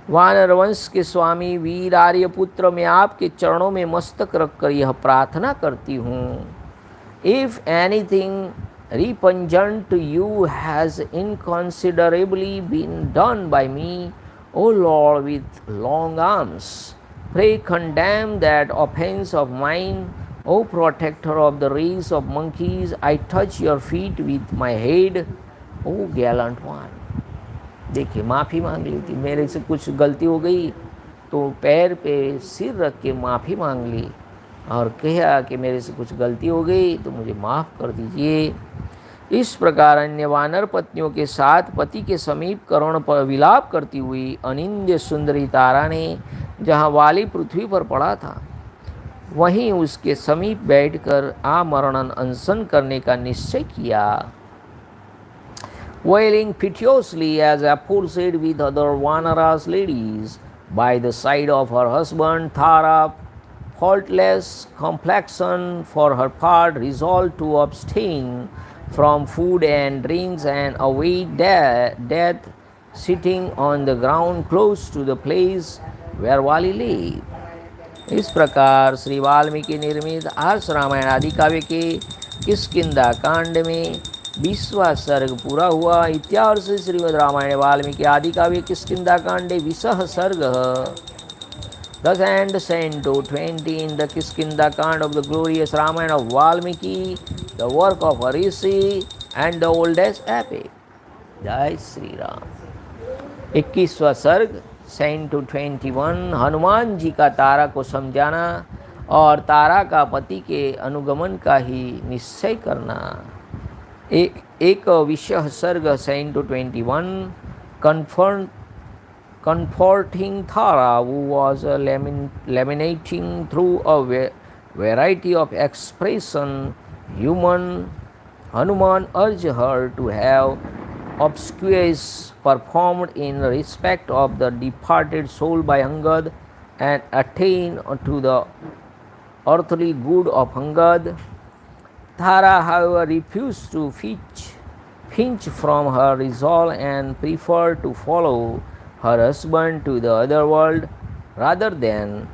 वानर वंश के स्वामी वीर आर्यपुत्र, मैं आपके चरणों में मस्तक रखकर यह प्रार्थना करती हूँ। If anything repugnant to you has inconsiderably been done by me, O Lord with long arms, pray condemn that offense of mine. O protector of the race of monkeys, I touch your feet with my head, O gallant one. देखिए, माफ़ी मांग ली थी, मेरे से कुछ गलती हो गई तो पैर पे सिर रख के माफ़ी मांग ली और कहा कि मेरे से कुछ गलती हो गई तो मुझे माफ़ कर दीजिए। इस प्रकार अन्य वानर पत्नियों के साथ पति के समीप करुण पर विलाप करती हुई अनिंद्य सुंदरी तारा ने जहाँ वाली पृथ्वी पर पड़ा था वहीं उसके समीप बैठकर आमरणन अनशन करने का निश्चय किया। Wailing piteously as aforesaid with other Vanara's ladies by the side of her husband, Thara, faultless complexion for her part, resolved to abstain from food and drinks and await death, sitting on the ground close to the place where Vali lay. इस प्रकार श्री वाल्मीकि निर्मित आर्ष रामायण आदि काव्य के किष्किंधा कांड में 20वां सर्ग पूरा हुआ। इत्यार्ष श्रीमद् रामायण वाल्मीकि आदि काव्य किष्किंधा कांडे 20 सर्ग। Thus ends Canto 20 in the Kiskindhakanda of the glorious Ramayana of Valmiki, the work of a rishi and the oldest epic. जय श्री राम। 21वां सर्ग Canto 21 हनुमान जी का तारा को समझाना और तारा का पति के अनुगमन का ही निश्चय करना। एक विशेष सर्ग Canto 21 comforting Thara, who was lamenting through a variety of expression. Hanuman urged her to have obsequies performed in respect of the departed soul by Angad and attain to the earthly good of Angad. Thara, however, refused to flinch from her resolve and preferred to follow her husband to the other world rather than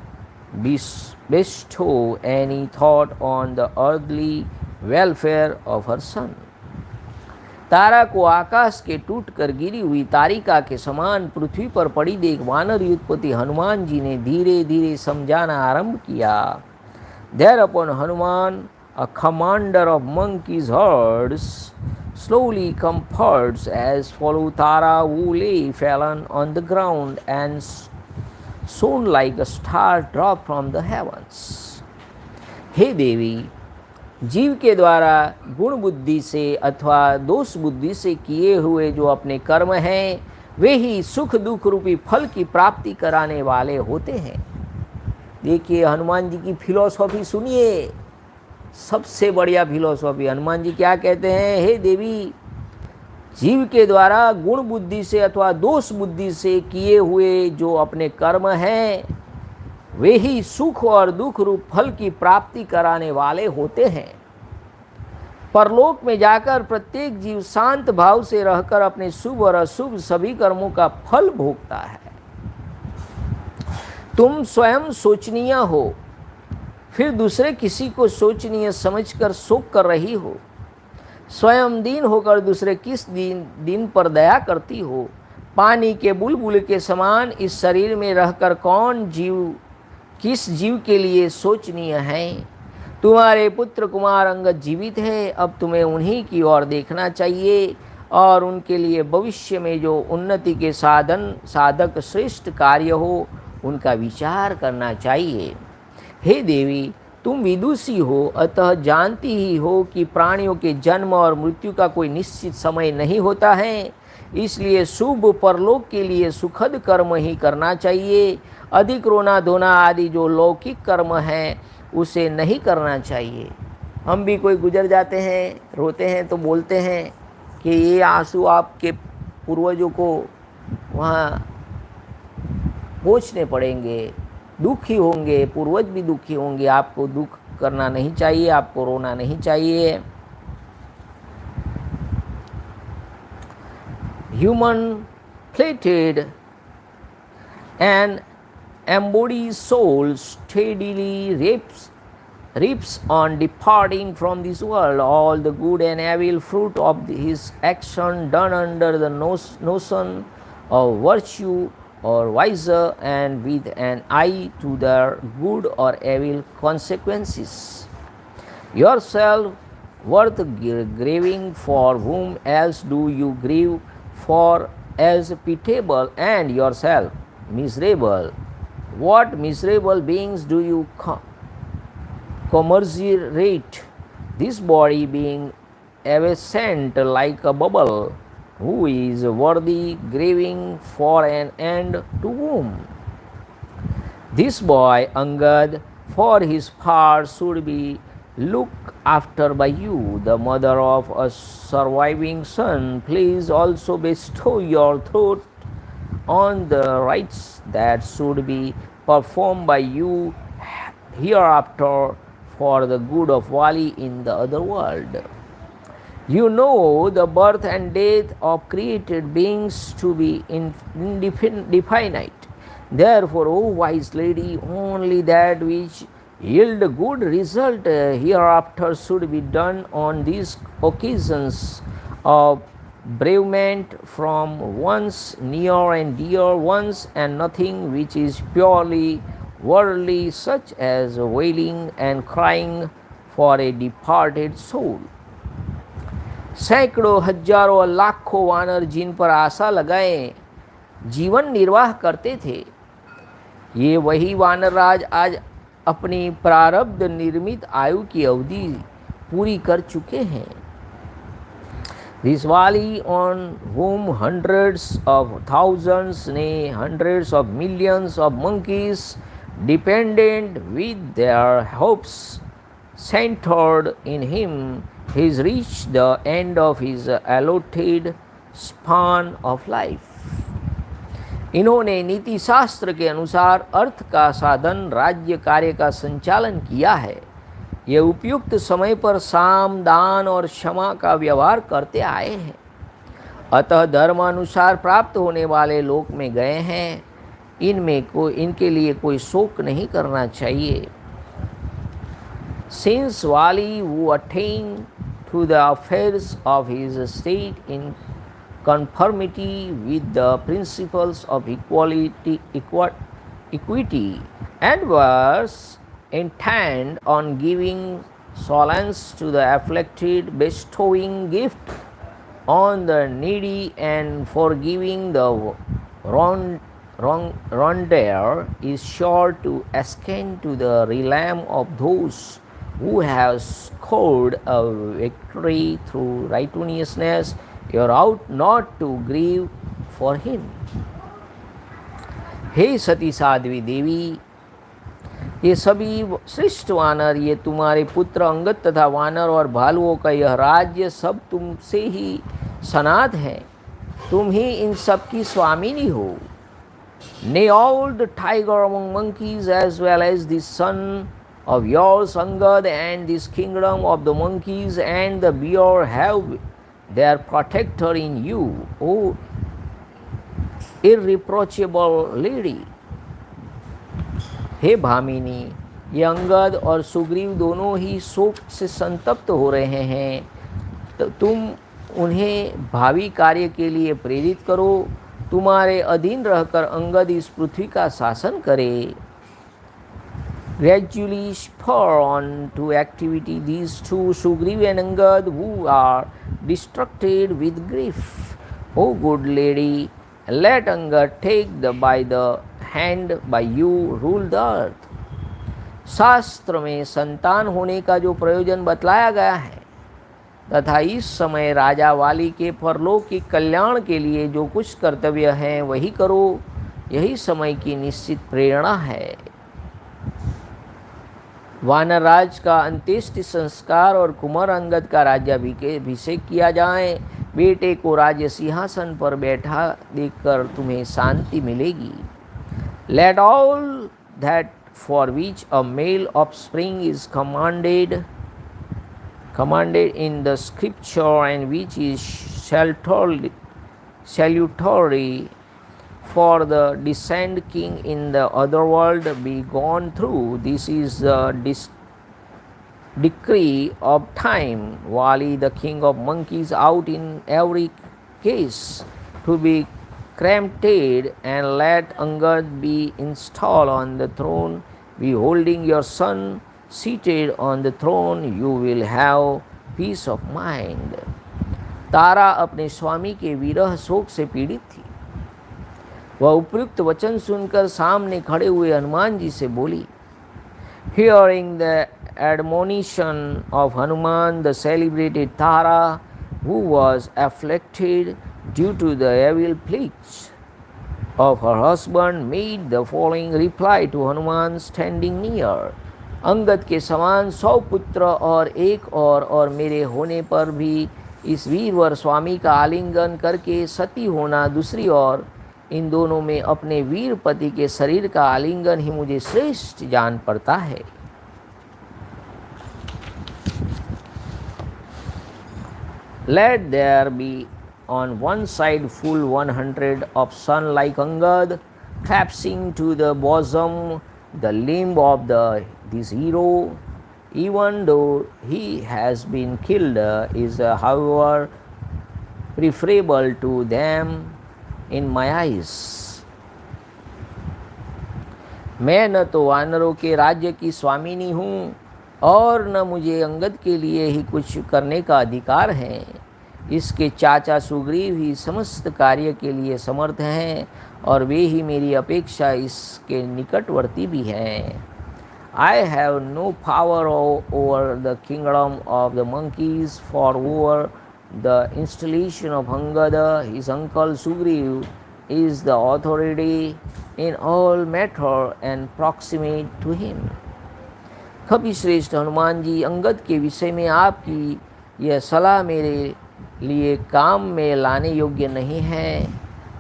bestow any thought on the earthly welfare of her son. तारा को आकाश के टूट कर गिरी हुई तारिका के समान पृथ्वी पर पड़ी देख वानर युद्धपति हनुमान जी ने धीरे धीरे समझाना आरंभ किया। Thereupon Hanuman, a commander of monkeys' herds, slowly comforts as follow Tara, who lay fallen on the ground and shone like a star dropped from the heavens. हे देवी, जीव के द्वारा गुण बुद्धि से अथवा दोष बुद्धि से किए हुए जो अपने कर्म हैं वे ही सुख दुख रूपी फल की प्राप्ति कराने वाले होते हैं। देखिए हनुमान जी की फिलॉसफी सुनिए, सबसे बढ़िया फिलॉसफी। हनुमान जी क्या कहते हैं, हे देवी, जीव के द्वारा गुण बुद्धि से अथवा दोष बुद्धि से किए हुए जो अपने कर्म हैं वे ही सुख और दुख रूप फल की प्राप्ति कराने वाले होते हैं। परलोक में जाकर प्रत्येक जीव शांत भाव से रहकर अपने शुभ और अशुभ सभी कर्मों का फल भोगता है। तुम स्वयं सोचनीय हो, फिर दूसरे किसी को सोचनीय समझकर शोक कर रही हो। स्वयं दीन होकर दूसरे किस दिन पर दया करती हो। पानी के बुलबुल के समान इस शरीर में रहकर कौन जीव किस जीव के लिए सोचनीय है। तुम्हारे पुत्र कुमार अंगद जीवित है, अब तुम्हें उन्हीं की ओर देखना चाहिए और उनके लिए भविष्य में जो उन्नति के साधक श्रेष्ठ कार्य हो उनका विचार करना चाहिए। हे देवी, तुम विदुषी हो, अतः जानती ही हो कि प्राणियों के जन्म और मृत्यु का कोई निश्चित समय नहीं होता है। इसलिए शुभ परलोक के लिए सुखद कर्म ही करना चाहिए। अधिक रोना धोना आदि जो लौकिक कर्म है उसे नहीं करना चाहिए। हम भी कोई गुजर जाते हैं, रोते हैं तो बोलते हैं कि ये आंसू आपके पूर्वजों को वहाँ पहुँचने पड़ेंगे, दुखी होंगे, पूर्वज भी दुखी होंगे। आपको दुख करना नहीं चाहिए, आपको रोना नहीं चाहिए। Human plated and embodied soul steadily reaps on departing from this world all the good and evil fruit of his action done under the notion of virtue or wiser and with an eye to their good or evil consequences. Yourself worth grieving, for whom else do you grieve for as pitiable, and yourself miserable? What miserable beings do you commiserate? This body being evanescent like a bubble, who is worthy grieving for an end to whom? This boy Angad for his part should be looked after by you, the mother of a surviving son. Please also bestow your thought on the rites that should be performed by you hereafter for the good of Vali in the other world. You know the birth and death of created beings to be indefinite. Therefore, O wise lady, only that which yield good result hereafter should be done on these occasions of bereavement from one's near and dear ones, and nothing which is purely worldly, such as wailing and crying for a departed soul. सैकड़ों हजारों लाखों वानर जिन पर आशा लगाए जीवन निर्वाह करते थे, ये वही वानर राज आज अपनी प्रारब्ध निर्मित आयु की अवधि पूरी कर चुके हैं। This Vali, on whom hundreds of thousands, nay, hundreds of millions of monkeys dependent with their hopes centered in him, has reached the end of his allotted span of life. इन्होंने नीति शास्त्र के अनुसार अर्थ का साधन राज्य कार्य का संचालन किया है। ये उपयुक्त समय पर साम दान और क्षमा का व्यवहार करते आए हैं, अतः धर्मानुसार प्राप्त होने वाले लोक में गए हैं। इनके लिए कोई शोक नहीं करना चाहिए। Since Vali, who attained to the affairs of his state in conformity with the principles of equity and was intent on giving solace to the afflicted, bestowing gift on the needy, and forgiving the wrongdoer, is sure to ascend to the realm of those who have scored a victory through righteousness. You ought not to grieve for him. हे सती साध्वी देवी, ये सभी श्रेष्ठ वानर, ये तुम्हारे पुत्र अंगद तथा वानर और भालुओं का यह राज्य सब तुमसे ही सनात है। तुम ही इन सब की स्वामिनी हो। Nay, all the tiger among monkeys as well as the son of yours Angad and this kingdom of the monkeys and the bear have their protector in you, O irreproachable lady. हे भामिनी, ये अंगद और सुग्रीव दोनों ही शोक से संतप्त हो रहे हैं, तो तुम उन्हें भावी कार्य के लिए प्रेरित करो। तुम्हारे अधीन रहकर अंगद इस पृथ्वी का शासन करे। Gradually spur on to activity these two, Sugriv and Angad, who are distracted with grief. O good lady, let Angad take by the hand by you rule the earth. शास्त्र में संतान होने का जो प्रयोजन बतलाया गया है तथा इस समय राजा वाली के परलोकी कल्याण के लिए जो कुछ कर्तव्य हैं वही करो, यही समय की निश्चित प्रेरणा है। वानर राज का अंत्येष्टि संस्कार और कुमार अंगद का राज्याभिषेक किया जाए। बेटे को राज्य सिंहासन पर बैठा देखकर तुम्हें शांति मिलेगी। Let all that for which a male offspring is commanded in the scripture and which is salutary for the descent king in the other world be gone through. This is the decree of time. Vali, the king of monkeys, out in every case to be cremated, and let Angad be installed on the throne. Beholding your son seated on the throne, you will have peace of mind. तारा अपने स्वामी के विरह शोक से पीड़ित थी। वह उपयुक्त वचन सुनकर सामने खड़े हुए हनुमान जी से बोली। Hearing the admonition of Hanuman, the celebrated Tara, who was afflicted due to the evil plagues of her husband, made the following reply to Hanuman standing near. Angad के समान 100 पुत्र और एक और मेरे होने पर भी इस वीरवर स्वामी का आलिंगन करके सती होना दूसरी ओर, इन दोनों में अपने वीर पति के शरीर का आलिंगन ही मुझे श्रेष्ठ जान पड़ता है। Let there be on one side full 100 of sun like Angad, clasping to the bosom the limb of this hero, even though he has been killed, is however preferable to them in my eyes. मैं न तो वानरों के राज्य की स्वामिनी हूँ और न मुझे अंगद के लिए ही कुछ करने का अधिकार है। इसके चाचा सुग्रीव ही समस्त कार्य के लिए समर्थ हैं और वे ही मेरी अपेक्षा इसके निकटवर्ती भी हैं। I have no power over the kingdom of the monkeys, for over the installation of Angada, his uncle Sugriv is the authority in all matter and proximate to him. कभी श्रेष्ठ हनुमान जी, अंगद के विषय में आपकी यह सलाह मेरे लिए काम में लाने योग्य नहीं है।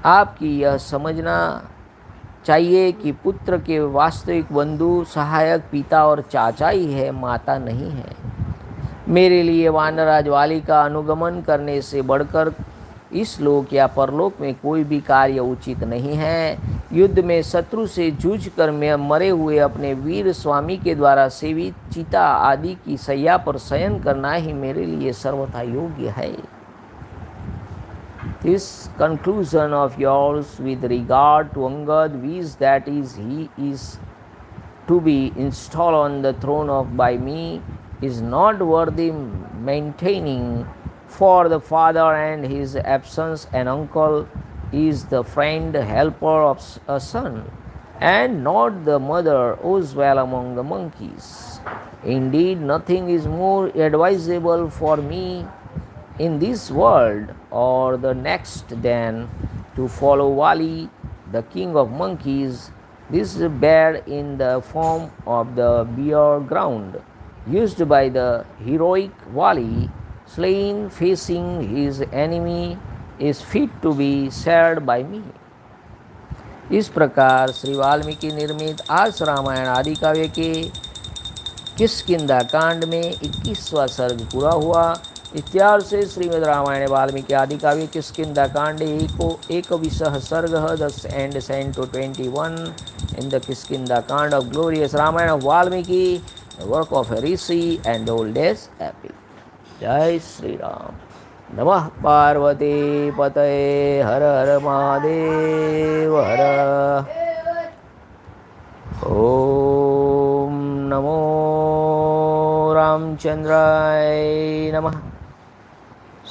आपकी यह समझना चाहिए कि पुत्र के वास्तविक बंधु सहायक पिता और चाचा ही है, माता नहीं है। मेरे लिए वानराज वाली का अनुगमन करने से बढ़कर इस लोक या परलोक में कोई भी कार्य उचित नहीं है। युद्ध में शत्रु से जूझकर मरे हुए अपने वीर स्वामी के द्वारा सेवित चिता आदि की शैया पर शयन करना ही मेरे लिए सर्वथा योग्य है। This conclusion of yours with regard to Angad, which that is he is to be installed on the throne of by me, is not worthy maintaining, for the father and his absence an uncle is the friend helper of a son, and not the mother who's well among the monkeys. Indeed, nothing is more advisable for me in this world or the next than to follow Vali, the king of monkeys. This bed in the form of the bare ground used by the heroic Vali, slain facing his enemy, is fit to be shared by me. इस प्रकार श्री वाल्मीकि निर्मित आस रामायण आदि काव्य के किष्किंधा कांड में 21वां सर्ग पूरा हुआ। इत्यादि से श्रीमद् रामायण वाल्मीकि आदि काव्य किष्किंधा कांड एक विशः सर्ग दस and canto 21 in the Kishkindha Kanda of glorious Ramayana of Valmiki work of a rishi and old age epic. जय श्री राम। नमः पार्वती पतये हर हर महादेव हर। ओम नमो रामचंद्राय नमः।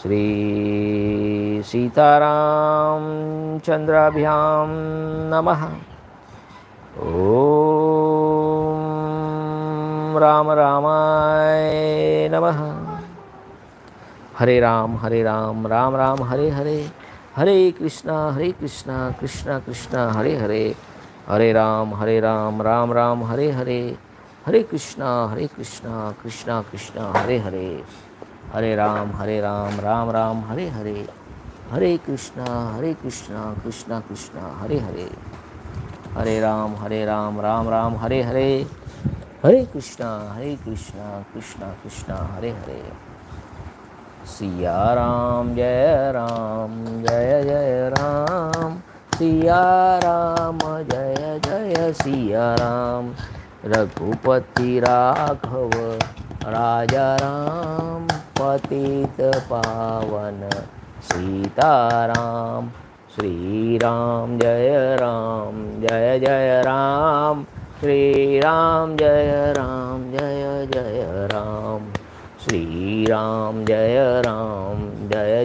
श्री सीताराम चंद्राभ्यां नमः। ओम राम रामाय नमः। हरे राम राम राम हरे हरे, हरे कृष्णा कृष्णा कृष्णा हरे हरे, हरे राम राम राम हरे हरे, हरे कृष्णा कृष्णा कृष्णा हरे हरे, हरे राम राम राम हरे हरे, हरे कृष्णा कृष्णा कृष्णा हरे हरे, हरे राम राम राम हरे हरे, हरे कृष्णा कृष्णा कृष्णा हरे हरे। सिया राम जय जय राम, सिया राम जय जय सिया राम, रघुपति राघव राजा राम, पतित पावन सीताराम। श्री राम जय जय राम, श्री राम जय जय राम, श्री राम जय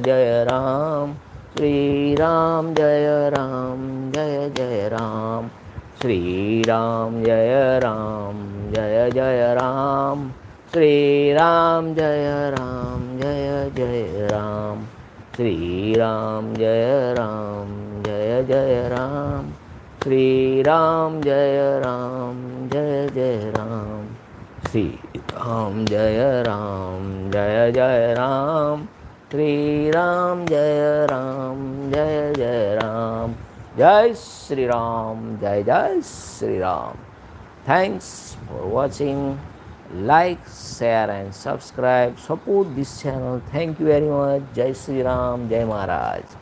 जय राम, श्री राम जय जय राम, श्री राम जय जय राम, श्री राम जय जय राम, श्री राम जय जय राम, श्री राम जय जय राम, श्री राम जय जय राम, श्री राम जय जय राम। जय श्री राम, जय Shri Ram. Thanks for watching. Like, share and subscribe. Support this channel. Thank you very much. Jai Shri Ram, Jai Maharaj.